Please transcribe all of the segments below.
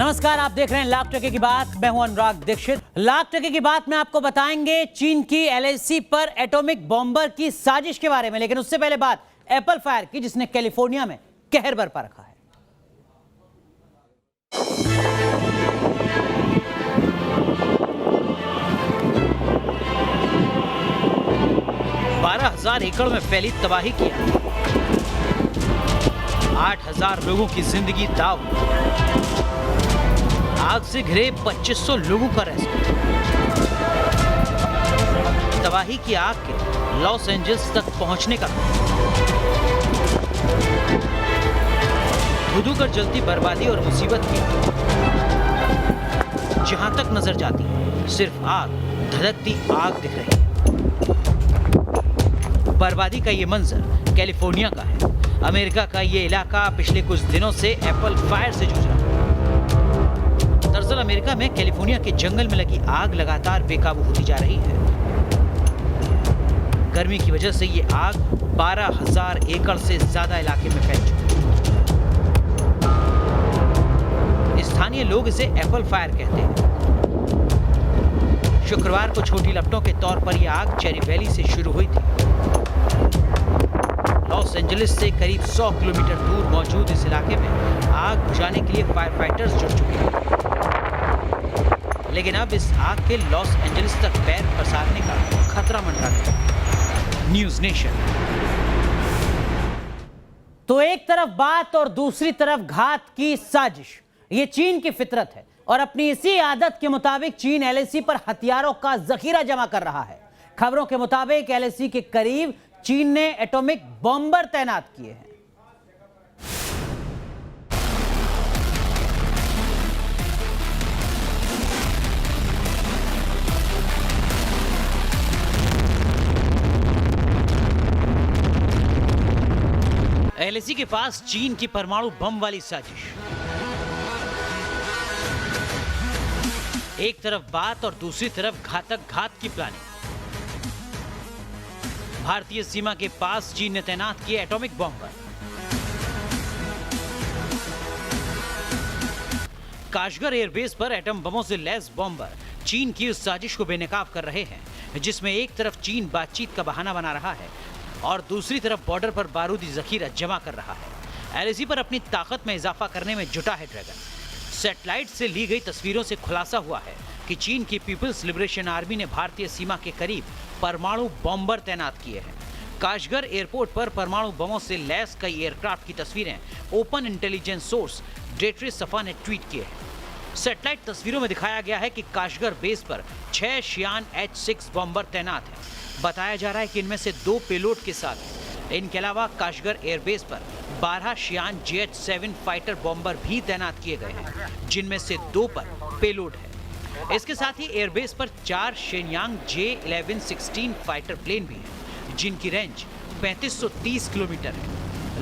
नमस्कार, आप देख रहे हैं लाख टके की बात। मैं हूं अनुराग दीक्षित। लाख टके की बात में आपको बताएंगे चीन की एलएसी पर एटॉमिक बॉम्बर की साजिश के बारे में, लेकिन उससे पहले बात एप्पल फायर की, जिसने कैलिफोर्निया में कहर बरपा रखा है। 12,000 एकड़ में फैली तबाही की 8,000 लोगों की जिंदगी दाव। आग से घिरे 2500 लोगों का रेस्क्यू। तबाही की आग के लॉस एंजल्स तक पहुंचने का धुधु कर जलती बर्बादी और मुसीबत की जहां तक नजर जाती है सिर्फ आग, धधकती आग दिख रही है। बर्बादी का ये मंजर कैलिफोर्निया का है। अमेरिका का ये इलाका पिछले कुछ दिनों से एप्पल फायर से जूझ रहा है। दरअसल अमेरिका में कैलिफोर्निया के जंगल में लगी आग लगातार बेकाबू होती जा रही है। गर्मी की वजह से ये आग 12,000 एकड़ से ज्यादा इलाके में फैल चुकी है। स्थानीय लोग इसे एप्पल फायर कहते हैं। शुक्रवार को छोटी लपटों के तौर पर यह आग चेरी वैली से शुरू हुई थी। लॉस एंजलिस से करीब 100 किलोमीटर दूर मौजूद इस इलाके में आग बुझाने के लिए फायर फाइटर्स जुट चुके हैं, लेकिन अब इस आग के लॉस एंजलिस तक पैर पसारने का खतरा मंडरा है। News nation. तो एक तरफ बात और दूसरी तरफ घात की साजिश। ये चीन की फितरत है और अपनी इसी आदत के मुताबिक चीन एलएसी पर हथियारों का जखीरा जमा कर रहा है। खबरों के मुताबिक एलएसी के करीब चीन ने एटॉमिक बॉम्बर तैनात किए हैं। एलएसी के पास चीन की परमाणु बम वाली साजिश। एक तरफ बात और दूसरी तरफ घातक घात की प्लानिंग। भारतीय सीमा के पास चीन ने तैनात किए एटॉमिक बॉम्बर। काशगर एयरबेस पर एटम बमों से लैस बॉम्बर चीन की उस साजिश को बेनकाब कर रहे हैं, जिसमें एक तरफ चीन बातचीत का बहाना बना रहा है और दूसरी तरफ बॉर्डर पर बारूदी जखीरा जमा कर रहा है। एलएसी पर अपनी ताकत में इजाफा करने में जुटा है ड्रैगन। सैटेलाइट से ली गई तस्वीरों से खुलासा हुआ है कि चीन की पीपल्स लिबरेशन आर्मी ने भारतीय सीमा के करीब परमाणु बॉम्बर तैनात किए हैं। काशगर एयरपोर्ट पर परमाणु बमों से लैस कई एयरक्राफ्ट की तस्वीरें ओपन इंटेलिजेंस सोर्स डेट्रे सफा ने ट्वीट किए हैं। सैटेलाइट तस्वीरों में दिखाया गया है कि काशगर बेस पर 6 शियान H-6 बॉम्बर तैनात हैं। बताया जा रहा है कि इनमें से 2 पेलोड के साथ हैं। इनके अलावा काशगर एयरबेस पर 12 शियान JH-7 फाइटर बॉम्बर भी तैनात किए गए हैं, जिनमें से 2 पर पेलोड है। इसके साथ ही एयरबेस पर 4 शेनयांग J-11-16 फाइटर प्लेन भी हैं, जिनकी रेंज 3530 किलोमीटर है।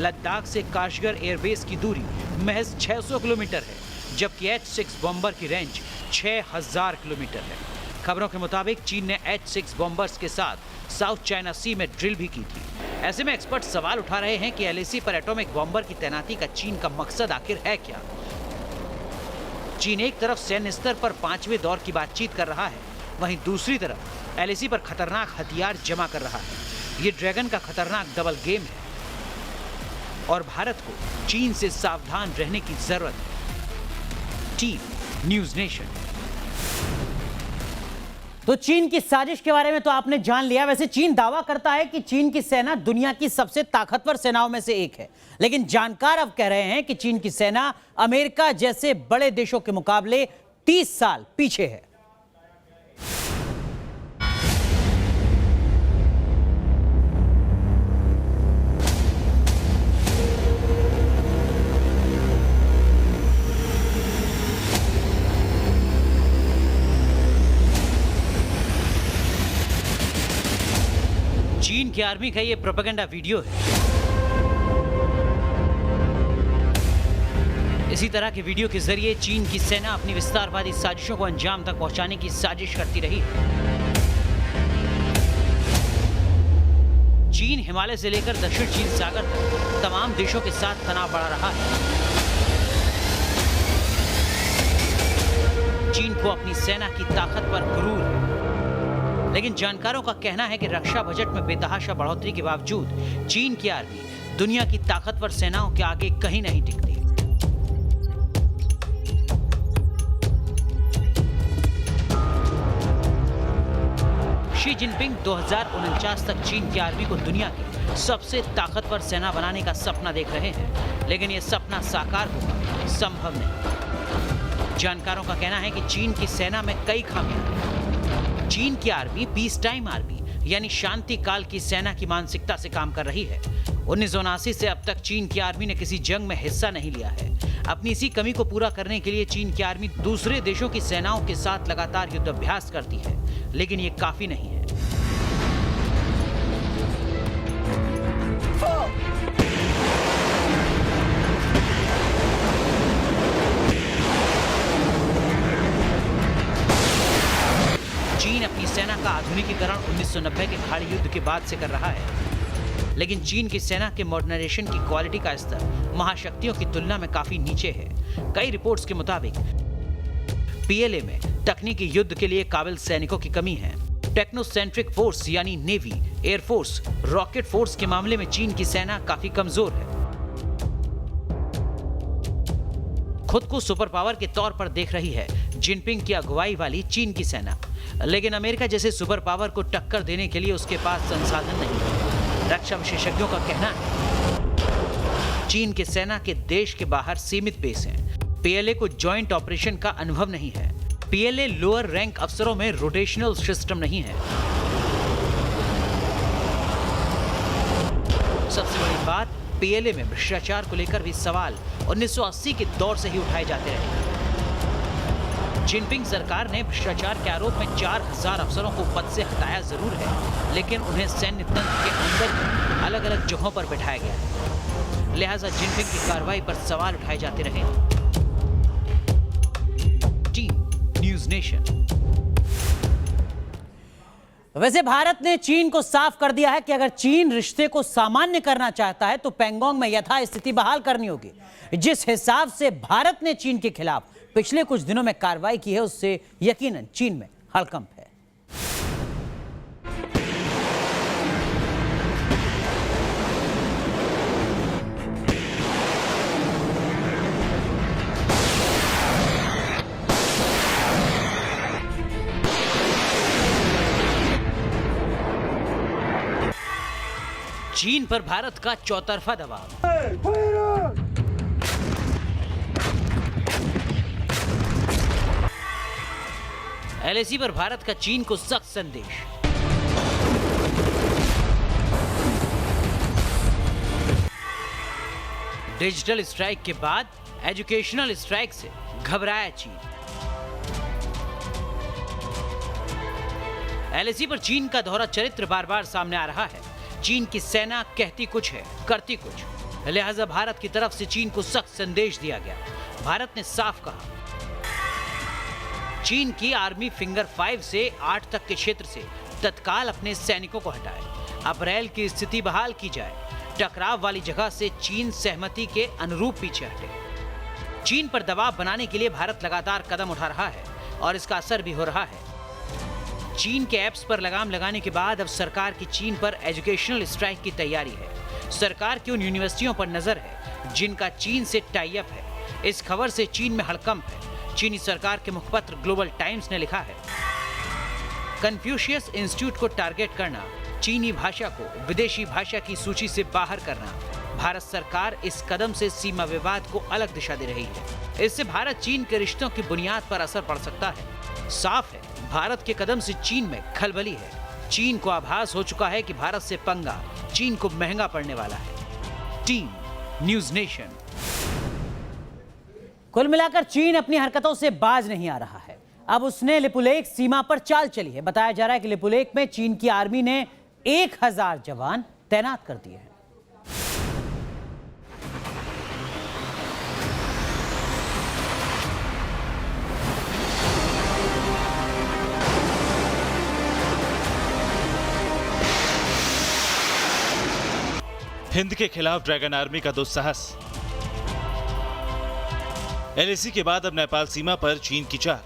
लद्दाख से काशगर एयरबेस की दूरी महज 600 किलोमीटर है, जबकि H-6 बॉम्बर की रेंज 6000 किलोमीटर है। खबरों के मुताबिक चीन ने H-6 बॉम्बर्स के साथ साउथ चाइना सी में ड्रिल भी की थी। ऐसे में एक्सपर्ट सवाल उठा रहे हैं कि एलएसी पर एटॉमिक बॉम्बर की तैनाती का चीन का मकसद आखिर है क्या। चीन एक तरफ सैन्य स्तर पर 5वें दौर की बातचीत कर रहा है, वहीं दूसरी तरफ एलएसी पर खतरनाक हथियार जमा कर रहा है। ये ड्रैगन का खतरनाक डबल गेम है और भारत को चीन से सावधान रहने की जरूरत है। Team news nation. तो चीन की साजिश के बारे में तो आपने जान लिया। वैसे चीन दावा करता है कि चीन की सेना दुनिया की सबसे ताकतवर सेनाओं में से एक है, लेकिन जानकार अब कह रहे हैं कि चीन की सेना अमेरिका जैसे बड़े देशों के मुकाबले 30 साल पीछे है। चीन की आर्मी का ये प्रोपेगेंडा वीडियो है। इसी तरह के वीडियो के जरिए चीन की सेना अपनी विस्तारवादी साजिशों को अंजाम तक पहुंचाने की साजिश करती रही। चीन हिमालय से लेकर दक्षिण चीन सागर तक तमाम देशों के साथ तनाव बढ़ा रहा है। को अपनी सेना की ताकत पर गुरूर है। लेकिन जानकारों का कहना है कि रक्षा बजट में बेतहाशा बढ़ोतरी के बावजूद चीन की आर्मी दुनिया की ताकतवर सेनाओं के आगे कहीं नहीं टिकती। शी जिनपिंग 2049 तक चीन की आर्मी को दुनिया की सबसे ताकतवर सेना बनाने का सपना देख रहे हैं, लेकिन यह सपना साकार होगा संभव नहीं। जानकारों का कहना है कि चीन की सेना में कई खामियां हैं। चीन की आर्मी पीस टाइम आर्मी यानी शांति काल की सेना की मानसिकता से काम कर रही है। 1979 से अब तक चीन की आर्मी ने किसी जंग में हिस्सा नहीं लिया है। अपनी इसी कमी को पूरा करने के लिए चीन की आर्मी दूसरे देशों की सेनाओं के साथ लगातार युद्धाभ्यास करती है, लेकिन ये काफी नहीं है। चीन अपनी सेना का आधुनिकीकरण 1990 के खाड़ी युद्ध के बाद से कर रहा है, लेकिन चीन की सेना के मॉडर्नाइजेशन की क्वालिटी का स्तर महाशक्तियों की तुलना में काफी नीचे है। कई रिपोर्ट्स के मुताबिक पीएलए में तकनीकी युद्ध के लिए काबिल सैनिकों की कमी है। टेक्नोसेंट्रिक फोर्स यानी नेवी, एयरफोर्स, रॉकेट फोर्स के मामले में चीन की सेना काफी कमजोर है। खुद को सुपर पावर के तौर पर देख रही है जिनपिंग की अगुवाई वाली चीन की सेना, लेकिन अमेरिका जैसे सुपर पावर को टक्कर देने के लिए उसके पास संसाधन नहीं है। रक्षा विशेषज्ञों का कहना है चीन के सेना के देश के बाहर सीमित बेस हैं। पीएलए को जॉइंट ऑपरेशन का अनुभव नहीं है। पीएलए लोअर रैंक अफसरों में रोटेशनल सिस्टम नहीं है। सबसे बड़ी बात, पीएलए में भ्रष्टाचार को लेकर भी सवाल 1980 के दौर से ही उठाए जाते रहे। जिनपिंग सरकार ने भ्रष्टाचार के आरोप में 4000 अफसरों को पद से हटाया जरूर है, लेकिन उन्हें सैन्य तंत्र के अंदर अलग अलग जगहों पर बैठाया गया है। लिहाजा जिनपिंग की कार्रवाई पर सवाल उठाए जाते रहे। Team news nation. वैसे भारत ने चीन को साफ कर दिया है कि अगर चीन रिश्ते को सामान्य करना चाहता है तो पैंगोंग में यथास्थिति बहाल करनी होगी। जिस हिसाब से भारत ने चीन के खिलाफ पिछले कुछ दिनों में कार्रवाई की है, उससे यकीनन चीन में हड़कंप है। चीन पर भारत का चौतरफा दबाव। एलएसी पर भारत का चीन को सख्त संदेश। डिजिटल स्ट्राइक के बाद एजुकेशनल स्ट्राइक से घबराया चीन। एलएसी पर चीन का दोहरा चरित्र बार बार सामने आ रहा है। चीन की सेना कहती कुछ है, करती कुछ। लिहाजा भारत की तरफ से चीन को सख्त संदेश दिया गया। भारत ने साफ कहा चीन की आर्मी फिंगर 5 से 8 तक के क्षेत्र से तत्काल अपने सैनिकों को हटाए। अप्रैल की स्थिति बहाल की जाए। टकराव वाली जगह से चीन सहमति के अनुरूप पीछे हटे। चीन पर दबाव बनाने के लिए भारत लगातार कदम उठा रहा है और इसका असर भी हो रहा है। चीन के ऐप्स पर लगाम लगाने के बाद अब सरकार की चीन पर एजुकेशनल स्ट्राइक की तैयारी है। सरकार की उन यूनिवर्सिटियों पर नजर है जिनका चीन से टाई अप है। इस खबर से चीन में हड़कंप है। चीनी सरकार के मुखपत्र ग्लोबल टाइम्स ने लिखा है कन्फ्यूशियस इंस्टीट्यूट को टारगेट करना, चीनी भाषा को विदेशी भाषा की सूची से बाहर करना। भारत सरकार इस कदम से सीमा विवाद को अलग दिशा दे रही है। इससे भारत चीन के रिश्तों की बुनियाद पर असर पड़ सकता है। साफ है भारत के कदम से चीन में खलबली है। चीन को आभास हो चुका है कि भारत से पंगा चीन को महंगा पड़ने वाला है। Team news nation. कुल मिलाकर चीन अपनी हरकतों से बाज नहीं आ रहा है। अब उसने लिपुलेख सीमा पर चाल चली है। बताया जा रहा है कि लिपुलेख में चीन की आर्मी ने 1000 जवान तैनात कर दिए हैं। हिंद के खिलाफ ड्रैगन आर्मी का दुस्साहस। एलएसी के बाद अब नेपाल सीमा पर चीन की चाल।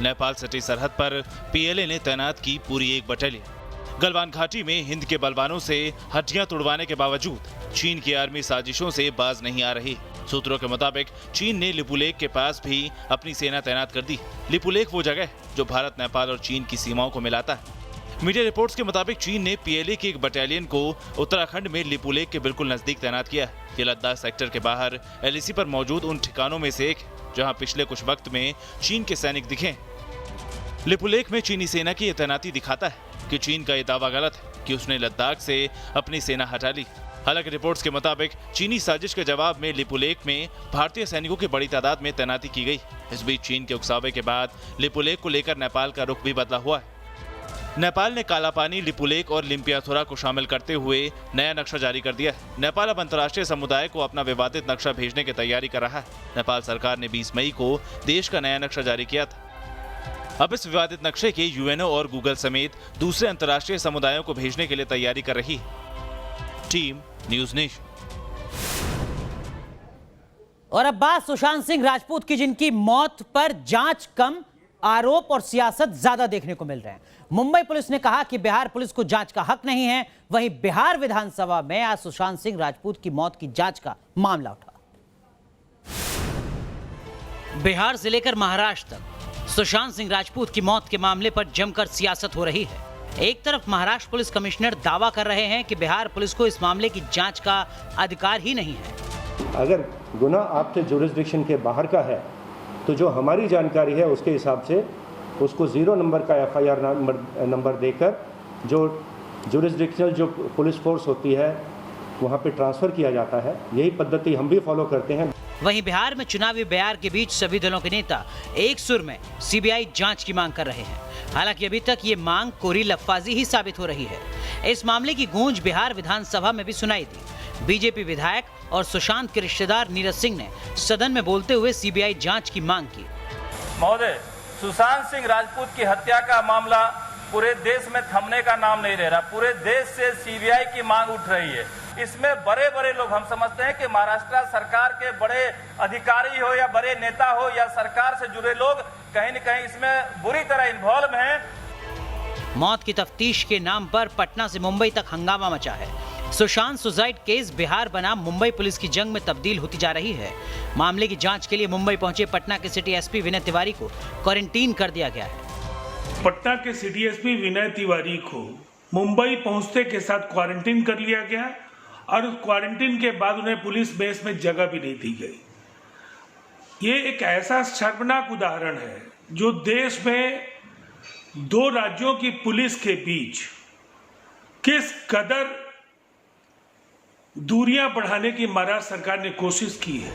नेपाल सटी सरहद पर पीएलए ने तैनात की पूरी एक बटालियन। गलवान घाटी में हिंद के बलवानों से हड्डियां तुड़वाने के बावजूद चीन की आर्मी साजिशों से बाज नहीं आ रही। सूत्रों के मुताबिक चीन ने लिपुलेख के पास भी अपनी सेना तैनात कर दी। लिपुलेख वो जगह जो भारत, नेपाल और चीन की सीमाओं को मिलाता है। मीडिया रिपोर्ट्स के मुताबिक चीन ने पीएलए की एक बटालियन को उत्तराखंड में लिपुलेख के बिल्कुल नजदीक तैनात किया। ये लद्दाख सेक्टर के बाहर एलएसी पर मौजूद उन ठिकानों में से एक जहां पिछले कुछ वक्त में चीन के सैनिक दिखे। लिपुलेख में चीनी सेना की यह तैनाती दिखाता है कि चीन का यह दावा गलत है कि उसने लद्दाख से अपनी सेना हटा ली। हालांकि रिपोर्ट्स के मुताबिक चीनी साजिश के जवाब में लिपुलेख में भारतीय सैनिकों की बड़ी तादाद में तैनाती की गई। इस बीच चीन के उकसावे के बाद लिपुलेख को लेकर नेपाल का रुख भी बदला हुआ है। नेपाल ने कालापानी, लिपुलेख और लिम्पियाथुरा को शामिल करते हुए नया नक्शा जारी कर दिया है। नेपाल अब अंतर्राष्ट्रीय समुदाय को अपना विवादित नक्शा भेजने की तैयारी कर रहा है। नेपाल सरकार ने 20 मई को देश का नया नक्शा जारी किया था। अब इस विवादित नक्शे के यूएनओ और गूगल समेत दूसरे अंतर्राष्ट्रीय समुदायों को भेजने के लिए तैयारी कर रही है। Team news nation. और अब बात सुशांत सिंह राजपूत की, जिनकी मौत पर जांच कम, आरोप और सियासत ज्यादा देखने को मिल रहे हैं। मुंबई पुलिस ने कहा कि बिहार पुलिस को जांच का हक नहीं है। वहीं बिहार विधानसभा में आज सुशांत सिंह राजपूत की मौत की जांच का मामला उठा। बिहार से लेकर महाराष्ट्र तक सुशांत सिंह राजपूत की मौत के मामले पर जमकर सियासत हो रही है। एक तरफ महाराष्ट्र पुलिस कमिश्नर दावा कर रहे हैं कि बिहार पुलिस को इस मामले की जांच का अधिकार ही नहीं है। अगर गुनाह आपके जुरिस्डिक्शन के बाहर का है तो जो हमारी जानकारी है उसके हिसाब से उसको 0 नंबर का एफआईआर नंबर देकर जो जुरिस्डिक्शनल जो पुलिस फोर्स होती है वहाँ पे ट्रांसफ़र किया जाता है। यही पद्धति हम भी फॉलो करते हैं। वहीं बिहार में चुनावी बयार के बीच सभी दलों के नेता एक सुर में सीबीआई जांच की मांग कर रहे हैं। हालांकि अभी तक ये मांग कोरी लफ्फाजी ही साबित हो रही है। इस मामले की गूंज बिहार विधानसभा में भी सुनाई दी। बीजेपी विधायक और सुशांत के रिश्तेदार नीरज सिंह ने सदन में बोलते हुए सीबीआई जांच की मांग की। महोदय, सुशांत सिंह राजपूत की हत्या का मामला पूरे देश में थमने का नाम नहीं ले रहा। पूरे देश से सीबीआई की मांग उठ रही है। इसमें बड़े बड़े लोग, हम समझते हैं कि महाराष्ट्र सरकार के बड़े अधिकारी हो या बड़े नेता हो या सरकार से जुड़े लोग कहीं न कहीं इसमें बुरी तरह इन्वॉल्व हैं। मौत की तफ्तीश के नाम पर पटना से मुंबई तक हंगामा मचा है। सुशांत सुसाइड केस बिहार बनाम मुंबई पुलिस की जंग में तब्दील होती जा रही है। मामले की जांच के लिए मुंबई पहुंचे पटना के सिटी एसपी विनय तिवारी को क्वारंटीन कर दिया गया है। पटना के सिटी एसपी विनय तिवारी को मुंबई पहुंचते के साथ क्वारंटीन कर लिया गया और क्वारंटीन के बाद उन्हें पुलिस बेस में जगह भी नहीं दी गई। ये एक ऐसा शर्मनाक उदाहरण है जो देश में 2 राज्यों की पुलिस के बीच किस कदर दूरियां बढ़ाने की महाराष्ट्र सरकार ने कोशिश की है।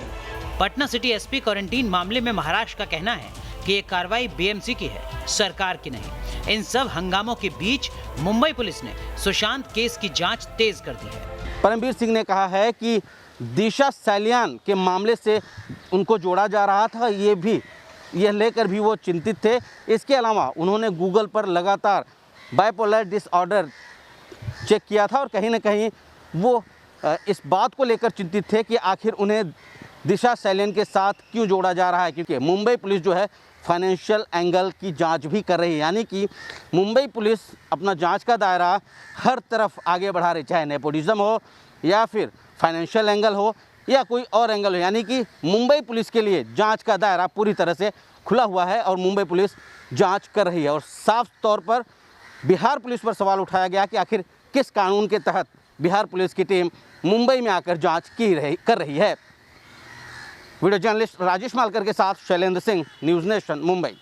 पटना सिटी एसपी क्वारंटीन मामले में महाराष्ट्र का कहना है कि ये कार्रवाई बीएमसी की है, सरकार की नहीं। इन सब हंगामों के बीच मुंबई पुलिस ने सुशांत केस की जांच तेज कर दी है। परमवीर सिंह ने कहा है कि दिशा सैलियान के मामले से उनको जोड़ा जा रहा था, ये लेकर भी वो चिंतित थे। इसके अलावा उन्होंने गूगल पर लगातार बाइपोलर डिसऑर्डर चेक किया था और कहीं ना कहीं वो इस बात को लेकर चिंतित थे कि आखिर उन्हें दिशा सैलियन के साथ क्यों जोड़ा जा रहा है, क्योंकि मुंबई पुलिस जो है फाइनेंशियल एंगल की जांच भी कर रही है। यानी कि मुंबई पुलिस अपना जांच का दायरा हर तरफ आगे बढ़ा रही, चाहे नेपोटिज्म हो या फिर फाइनेंशियल एंगल हो या कोई और एंगल हो। यानी कि मुंबई पुलिस के लिए जांच का दायरा पूरी तरह से खुला हुआ है और मुंबई पुलिस जांच कर रही है। और साफ तौर पर बिहार पुलिस पर सवाल उठाया गया कि आखिर किस कानून के तहत बिहार पुलिस की टीम मुंबई में आकर जांच कर रही है। वीडियो जर्नलिस्ट राजेश मालकर के साथ शैलेंद्र सिंह, न्यूज़ नेशन, मुंबई।